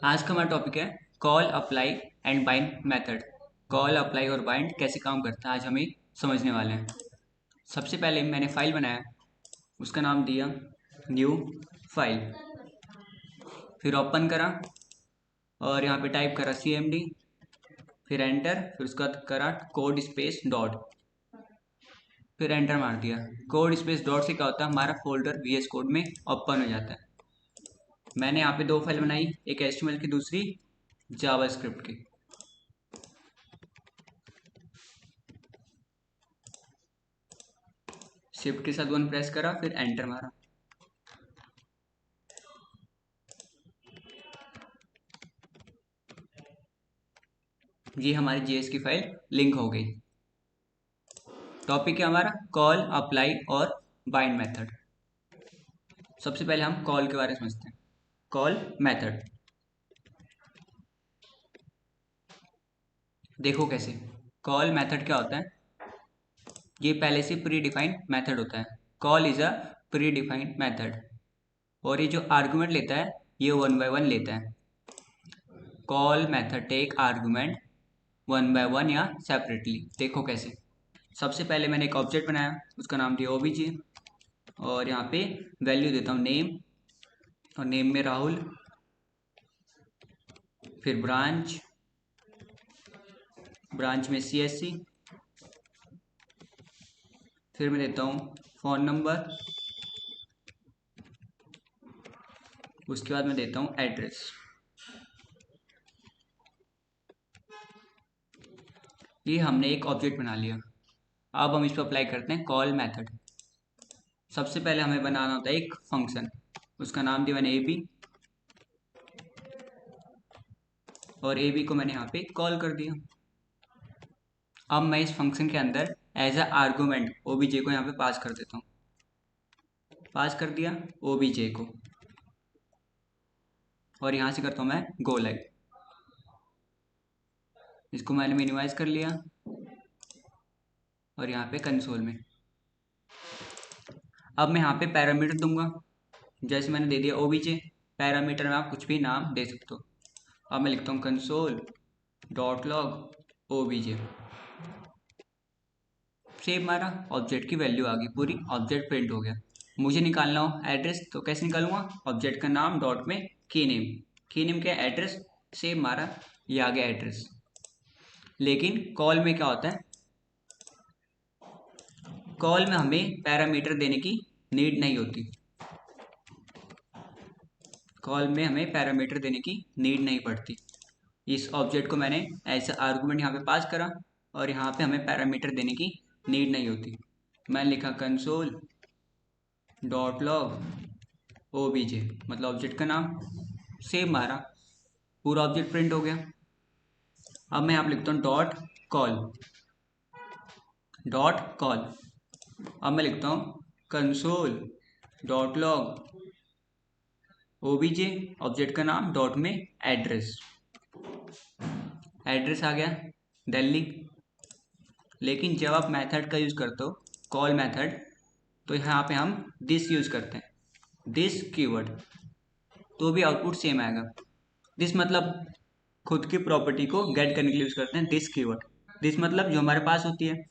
आज का हमारा टॉपिक है call apply and bind method. Call apply और बाइंड कैसे काम करता है आज हम समझने वाले हैं। सबसे पहले मैंने फाइल बनाया, उसका नाम दिया न्यू फाइल, फिर ओपन करा और यहाँ पे टाइप करा cmd, फिर एंटर, फिर उसका बाद करा कोड स्पेस डॉट, फिर एंटर मार दिया। कोड स्पेस डॉट से क्या होता है, हमारा फोल्डर VS कोड में ओपन हो जाता है। मैंने यहाँ पे दो फाइल बनाई, एक HTML की, दूसरी जावास्क्रिप्ट की। शिफ्ट के साथ 1 प्रेस करा, फिर एंटर मारा। ये हमारी JS की फाइल लिंक हो गई। टॉपिक है हमारा कॉल अप्लाई और बाइंड मेथड। सबसे पहले हम कॉल के बारे में समझते हैं। कॉल मेथड देखो कैसे। कॉल मेथड क्या होता है, ये पहले से प्री डिफाइंड मेथड होता है। Call is a pre defined method, और ये जो आर्गुमेंट लेता है ये 1 बाय 1 लेता है। Call method take argument 1 by 1 या सेपरेटली। देखो कैसे। सबसे पहले मैंने एक ऑब्जेक्ट बनाया, उसका नाम दिया OBJ, और यहाँ पे वैल्यू देता हूँ नेम, और नेम में राहुल, फिर ब्रांच, ब्रांच में CSC, फिर मैं देता हूँ फ़ोन नंबर, उसके बाद मैं देता हूँ एड्रेस। ये हमने एक ऑब्जेक्ट बना लिया। अब हम इस पर अप्लाई करते हैं कॉल मेथड। सबसे पहले हमें बनाना होता है एक फंक्शन, उसका नाम दिया मैंने AB, और AB को मैंने यहाँ पे कॉल कर दिया। अब मैं इस फंक्शन के अंदर एज अ आर्गूमेंट OBJ को यहाँ पे पास कर देता हूँ। पास कर दिया OBJ को, और यहाँ से करता हूँ मैं गो लाइव। इसको मैंने मिनिमाइज कर लिया, और यहाँ पे कंसोल में अब मैं यहाँ पे पैरामीटर दूंगा। जैसे मैंने दे दिया OBJ, पैरामीटर में आप कुछ भी नाम दे सकते हो। अब मैं लिखता हूँ console dot log OBJ। Save मारा, ऑब्जेक्ट की वैल्यू आ गई, पूरी ऑब्जेक्ट प्रिंट हो गया। मुझे निकालना हो एड्रेस तो कैसे निकालूंगा, ऑब्जेक्ट का नाम डॉट में की नेम, की नेम क्या एड्रेस, सेव मारा, ये आ गया एड्रेस। लेकिन कॉल में क्या होता है, कॉल में हमें पैरामीटर देने की नीड नहीं होती। कॉल में हमें पैरामीटर देने की नीड नहीं पड़ती। इस ऑब्जेक्ट को मैंने ऐसा आर्गुमेंट यहाँ पे पास करा, और यहाँ पे हमें पैरामीटर देने की नीड नहीं होती। मैंने लिखा कंसोल डॉट लॉग OBJ, मतलब ऑब्जेक्ट का नाम, सेव मारा, पूरा ऑब्जेक्ट प्रिंट हो गया। अब मैं यहाँ पे लिखता हूँ डॉट कॉल, डॉट कॉल। अब मैं लिखता हूँ console dot log OBJ, object का नाम, डॉट में एड्रेस। एड्रेस आ गया दिल्ली। लेकिन जब आप मेथड का यूज़ करते हो कॉल मेथड, तो यहाँ पे हम दिस यूज़ करते हैं, दिस कीवर्ड, तो भी आउटपुट सेम आएगा। दिस मतलब खुद की प्रॉपर्टी को गेट करने के लिए यूज़ करते हैं दिस कीवर्ड। दिस मतलब जो हमारे पास होती है।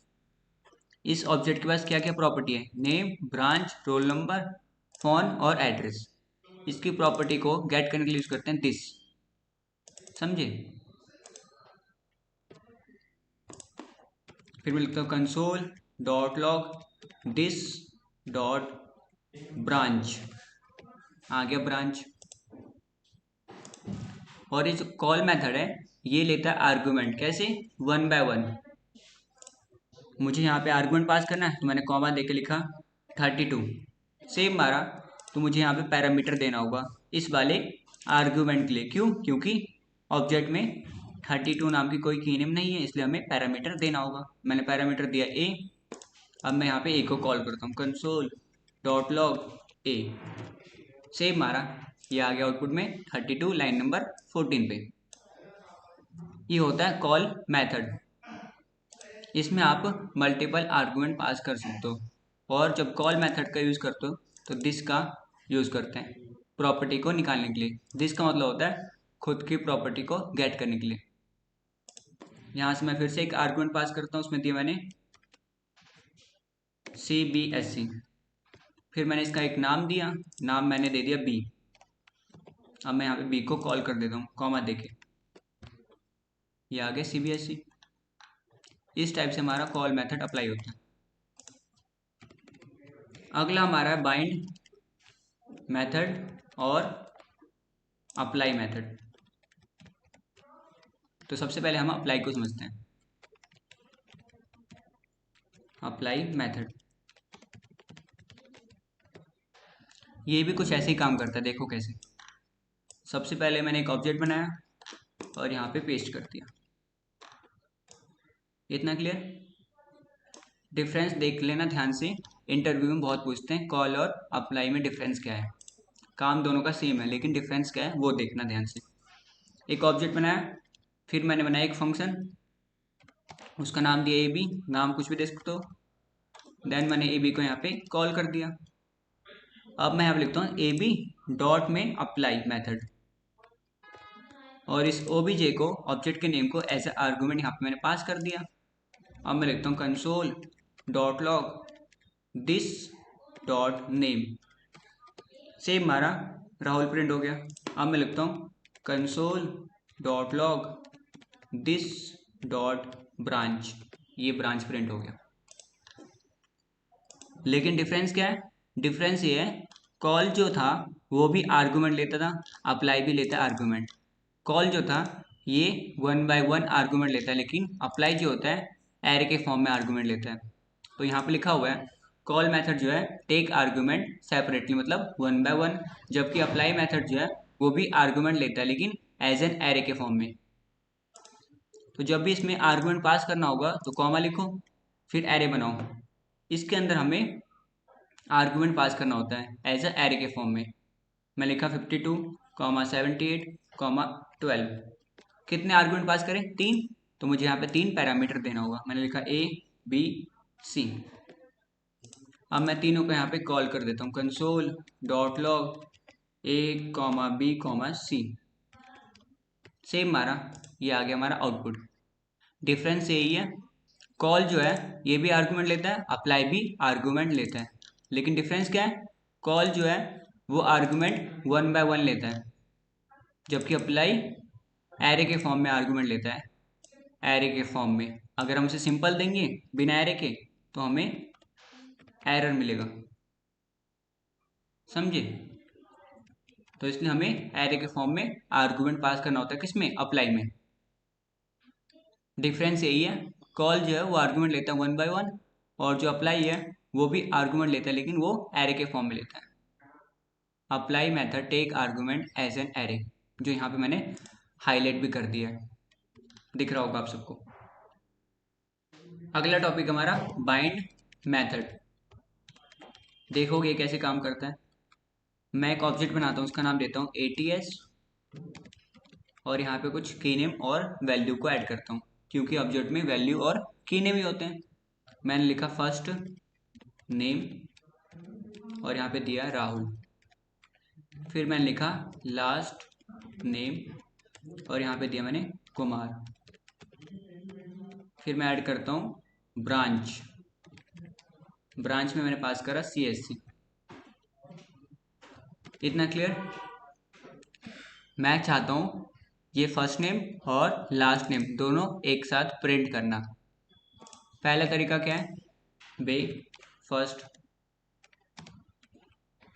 इस ऑब्जेक्ट के पास क्या क्या प्रॉपर्टी है, name, branch, roll number, phone और एड्रेस। इसकी प्रॉपर्टी को गेट करने के लिए यूज़ करते हैं दिस। समझे। फिर मैं लिखता हूँ console dot log this dot branch, आ गया ब्रांच। और ये जो कॉल मेथड है ये लेता है आर्गुमेंट, कैसे, 1 बाय 1। मुझे यहाँ पे आर्गुमेंट पास करना है तो मैंने कॉमा देके लिखा 32, सेव मारा, तो मुझे यहाँ पे पैरामीटर देना होगा इस वाले आर्गुमेंट के लिए। क्यों, क्योंकि ऑब्जेक्ट में 32 नाम की कोई की नेम नहीं है, इसलिए हमें पैरामीटर देना होगा। मैंने पैरामीटर दिया A। अब मैं यहाँ पे A को कॉल करता हूँ, console dot log A, save मारा, ये आ गया आउटपुट में 32 लाइन नंबर 14 पे। ये होता है कॉल मेथड। इसमें आप मल्टीपल आर्गुमेंट पास कर सकते हो, और जब कॉल मेथड का यूज़ करते हो तो दिस का यूज़ करते हैं प्रॉपर्टी को निकालने के लिए। दिस का मतलब होता है खुद की प्रॉपर्टी को गेट करने के लिए। यहाँ से मैं फिर से एक आर्गुमेंट पास करता हूँ, उसमें दिया मैंने CBSE। फिर मैंने इसका एक नाम दिया, नाम मैंने दे दिया B। अब मैं यहाँ पे B को कॉल कर देता हूँ कॉमा देके, ये आ गया CBSE। इस टाइप से हमारा कॉल मेथड अप्लाई होता है। अगला हमारा है बाइंड मेथड और अप्लाई मेथड। तो सबसे पहले हम अप्लाई को समझते हैं। अप्लाई मेथड ये भी कुछ ऐसे ही काम करता है, देखो कैसे। सबसे पहले मैंने एक ऑब्जेक्ट बनाया और यहाँ पे पेस्ट कर दिया। इतना क्लियर? डिफरेंस देख लेना ध्यान से, इंटरव्यू में बहुत पूछते हैं कॉल और अप्लाई में डिफरेंस क्या है। काम दोनों का सेम है लेकिन डिफरेंस क्या है वो देखना ध्यान से। एक ऑब्जेक्ट बनाया, फिर मैंने बनाया एक फंक्शन, उसका नाम दिया AB, नाम कुछ भी दे सकते हो। देन मैंने AB को यहाँ पे कॉल कर दिया। अब मैं यहाँ पे लिखता हूँ AB डॉट में अप्लाई मेथड, और इस OBJ को ऑब्जेक्ट के नेम को एज ए आर्गूमेंट यहाँ पे मैंने पास कर दिया। अब मैं लिखता हूँ console dot log this dot name, same हमारा राहुल प्रिंट हो गया। अब मैं लिखता हूँ console dot log this dot branch, ये ब्रांच प्रिंट हो गया। लेकिन डिफरेंस क्या है? डिफरेंस ये है, कॉल जो था वो भी आर्गूमेंट लेता था, अप्लाई भी लेता है आर्गूमेंट। कॉल जो था ये 1 by 1 आर्गूमेंट लेता है, लेकिन अप्लाई जो होता है एरे के फॉर्म में आर्गूमेंट लेता है। तो यहाँ पे लिखा हुआ है कॉल मेथड जो है टेक आर्गूमेंट सेपरेटली, मतलब 1 by 1, जबकि अप्लाई मेथड जो है वो भी आर्गूमेंट लेता है लेकिन एज एन एरे के फॉर्म में। तो जब भी इसमें आर्गूमेंट पास करना होगा तो कॉमा लिखो, फिर एरे बनाओ। इसके अंदर हमें आर्गूमेंट पास करना होता है एज अ एरे के फॉर्म में। मैं लिखा 52, 78, 12। कितने आर्गूमेंट पास करें? 3। तो मुझे यहाँ पे 3 पैरामीटर देना होगा। मैंने लिखा A B C। अब मैं तीनों को यहाँ पे कॉल कर देता हूँ console dot log A B C। Same हमारा ये आ गया हमारा आउटपुट। डिफरेंस यही है, कॉल जो है ये भी आर्गूमेंट लेता है, अप्लाई भी आर्गूमेंट लेता है, लेकिन डिफरेंस क्या है? कॉल जो है वो आर्गूमेंट 1 by 1 लेता है, जबकि अप्लाई एरे के फॉर्म में आर्गूमेंट लेता है, एरे के फॉर्म में। अगर हम उसे सिंपल देंगे बिना एरे के तो हमें एरर मिलेगा, समझे? तो इसलिए हमें एरे के फॉर्म में आर्गूमेंट पास करना होता है, किसमें? अप्लाई में। डिफरेंस यही है, कॉल जो है वो आर्गूमेंट लेता है 1 by 1, और जो अप्लाई है वो भी आर्गूमेंट लेता है लेकिन वो एरे के फॉर्म में लेता है। Apply method take argument as an array, जो यहाँ पे मैंने हाईलाइट भी कर दिया है, दिख रहा होगा आप सबको। अगला टॉपिक हमारा बाइंड मेथड। देखोगे कैसे काम करता है। मैं एक ऑब्जेक्ट बनाता हूँ, उसका नाम देता हूँ ATS, और यहाँ पे कुछ की नेम और वैल्यू को ऐड करता हूँ, क्योंकि ऑब्जेक्ट में वैल्यू और की नेम ही होते हैं। मैंने लिखा फर्स्ट नेम और यहाँ पे दिया राहुल। फिर मैंने लिखा लास्ट नेम और यहाँ पे दिया मैंने कुमार। फिर मैं ऐड करता हूँ ब्रांच, ब्रांच में मैंने पास करा CSC। इतना क्लियर? मैं चाहता हूँ ये फर्स्ट नेम और लास्ट नेम दोनों एक साथ प्रिंट करना। पहला तरीका क्या है? By first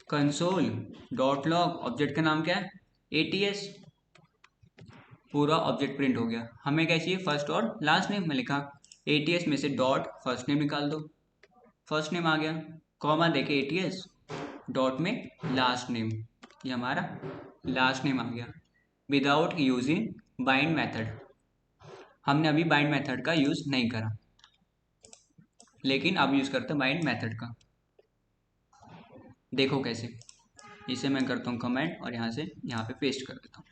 console dot log, object का नाम क्या है? ATS। पूरा ऑब्जेक्ट प्रिंट हो गया। हमें क्या चाहिए? फर्स्ट और लास्ट नेम। में लिखा ATS में से डॉट फर्स्ट नेम निकाल दो, फर्स्ट नेम आ गया, कॉमा देके ATS डॉट में लास्ट नेम, ये हमारा लास्ट नेम आ गया, विदाउट यूजिंग बाइंड मेथड। हमने अभी बाइंड मेथड का यूज नहीं करा, लेकिन अब यूज करते हैं बाइंड मेथड का। देखो कैसे। इसे मैं करता हूँ कमेंट और यहाँ से यहाँ पे पेस्ट कर देता हूँ।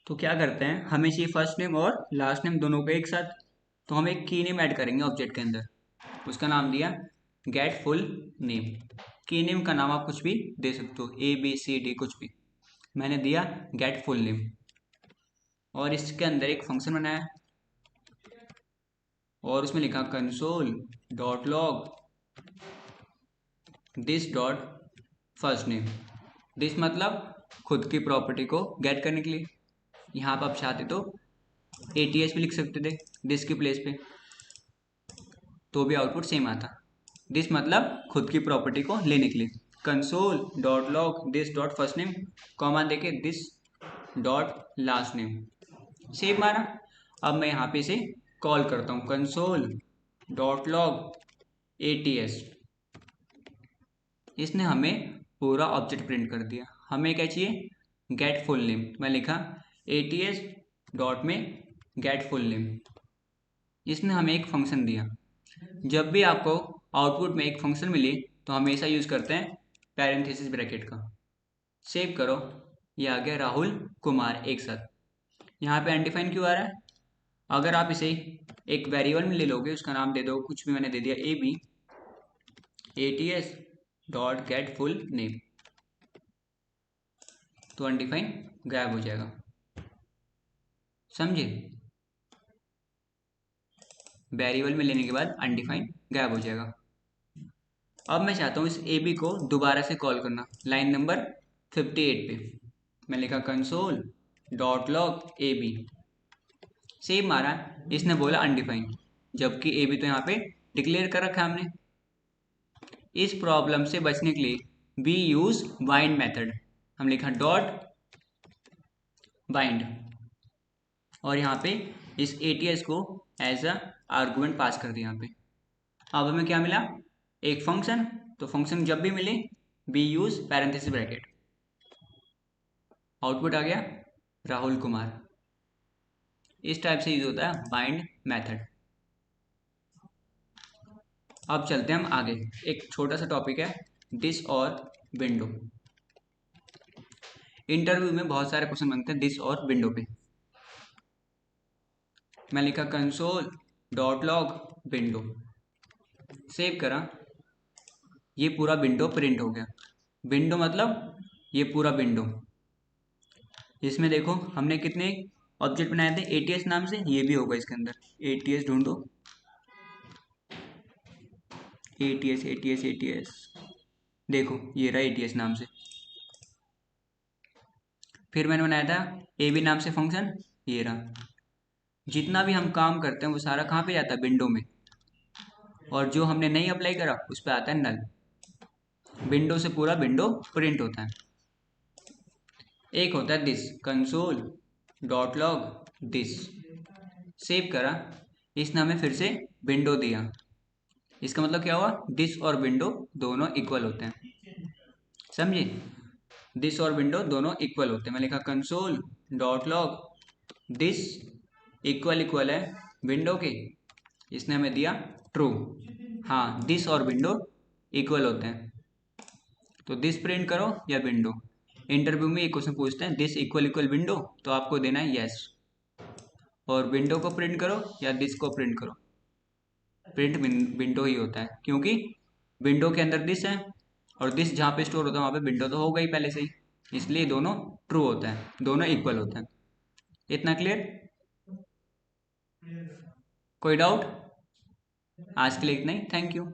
तो क्या करते हैं, हमें चाहिए फर्स्ट नेम और लास्ट नेम दोनों को एक साथ। तो हम एक की नेम ऐड करेंगे ऑब्जेक्ट के अंदर, उसका नाम दिया गेट फुल नेम। की नेम का नाम आप कुछ भी दे सकते हो, ABCD कुछ भी। मैंने दिया गेट फुल नेम, और इसके अंदर एक फंक्शन बनाया और उसमें लिखा console dot log this dot first name. This मतलब खुद की प्रॉपर्टी को गेट करने के लिए। यहाँ पर आप चाहते तो ATS भी लिख सकते थे दिस की प्लेस पे, तो भी आउटपुट सेम आता। दिस मतलब खुद की प्रॉपर्टी को लेने के लिए। Console dot log this dot first name comma देके this dot last name, save मारा। अब मैं यहाँ पे इसे कॉल करता हूँ कंसोल डॉट लॉग ATS। इसने हमें पूरा ऑब्जेक्ट प्रिंट कर दिया। हमें क्या चाहिए, गेट फुल नेम। मैं लिखा ATS डॉट में गेट फुल नेम। इसने हमें एक फंक्शन दिया। जब भी आपको आउटपुट में एक फंक्शन मिले तो हमेशा यूज करते हैं पैरेंथेसिस ब्रैकेट का। सेव करो, ये आ गया राहुल कुमार एक साथ। यहाँ पे अनडिफाइन क्यों आ रहा है? अगर आप इसे एक वेरिएबल में ले लोगे, उसका नाम दे दो कुछ भी, मैंने दे दिया AB ATS dot get full name, तो अनडिफाइन गायब हो जाएगा। समझे? वेरिएबल में लेने के बाद अनडिफाइन गायब हो जाएगा। अब मैं चाहता हूँ इस AB को दोबारा से कॉल करना लाइन नंबर 58 पे। मैं लिखा console dot log AB, save मारा। इसने बोला अनडिफाइन, जबकि AB तो यहाँ पे डिक्लेयर कर रखा है हमने। इस प्रॉब्लम से बचने के लिए वी यूज बाइंड मेथड। हम लिखा डॉट बाइंड, और यहाँ पे इस ATS को एज अ आर्गुमेंट पास कर दिया यहाँ पे। अब हमें क्या मिला, एक फंक्शन। तो फंक्शन जब भी मिले we use parenthesis bracket. Output आ गया राहुल कुमार। इस टाइप से यूज होता है बाइंड मेथड। अब चलते हैं हम आगे। एक छोटा सा टॉपिक है दिस और विंडो। इंटरव्यू में बहुत सारे क्वेश्चन बनते हैं दिस और विंडो पे। मैं लिखा console dot log window, save करा। ये पूरा विंडो प्रिंट हो गया। विंडो मतलब ये पूरा विंडो। इसमें देखो हमने कितने ऑब्जेक्ट बनाए थे ATS नाम से, ये भी होगा इसके अंदर। ATS ढूंढो, ATS देखो ये रहा ATS नाम से। फिर मैंने बनाया था AB नाम से फंक्शन, ये रहा। जितना भी हम काम करते हैं वो सारा कहाँ पे जाता है, विंडो में। और जो हमने नहीं अप्लाई करा उस पर आता है नल। विंडो से पूरा विंडो प्रिंट होता है। एक होता है this, console dot log this, save करा। इसने हमें फिर से विंडो दिया। इसका मतलब क्या हुआ, दिस और विंडो दोनों इक्वल होते हैं। समझे? दिस और विंडो दोनों इक्वल होते हैं। मैं लिखा console dot log this equal equal है विंडो के। इसने हमें दिया ट्रू। हाँ, दिस और विंडो इक्वल होते हैं। तो दिस प्रिंट करो या विंडो। इंटरव्यू में एक क्वेश्चन पूछते हैं दिस इक्वल इक्वल विंडो, तो आपको देना है यस। और विंडो को प्रिंट करो या दिस को प्रिंट करो, प्रिंट विंडो ही होता है, क्योंकि विंडो के अंदर दिस है और दिस जहाँ पे स्टोर होता है वहाँ पे विंडो तो होगा ही पहले से ही, इसलिए दोनों ट्रू होता है, दोनों इक्वल होता है। इतना क्लियर? कोई डाउट? आज के लिए इतना ही। Thank you.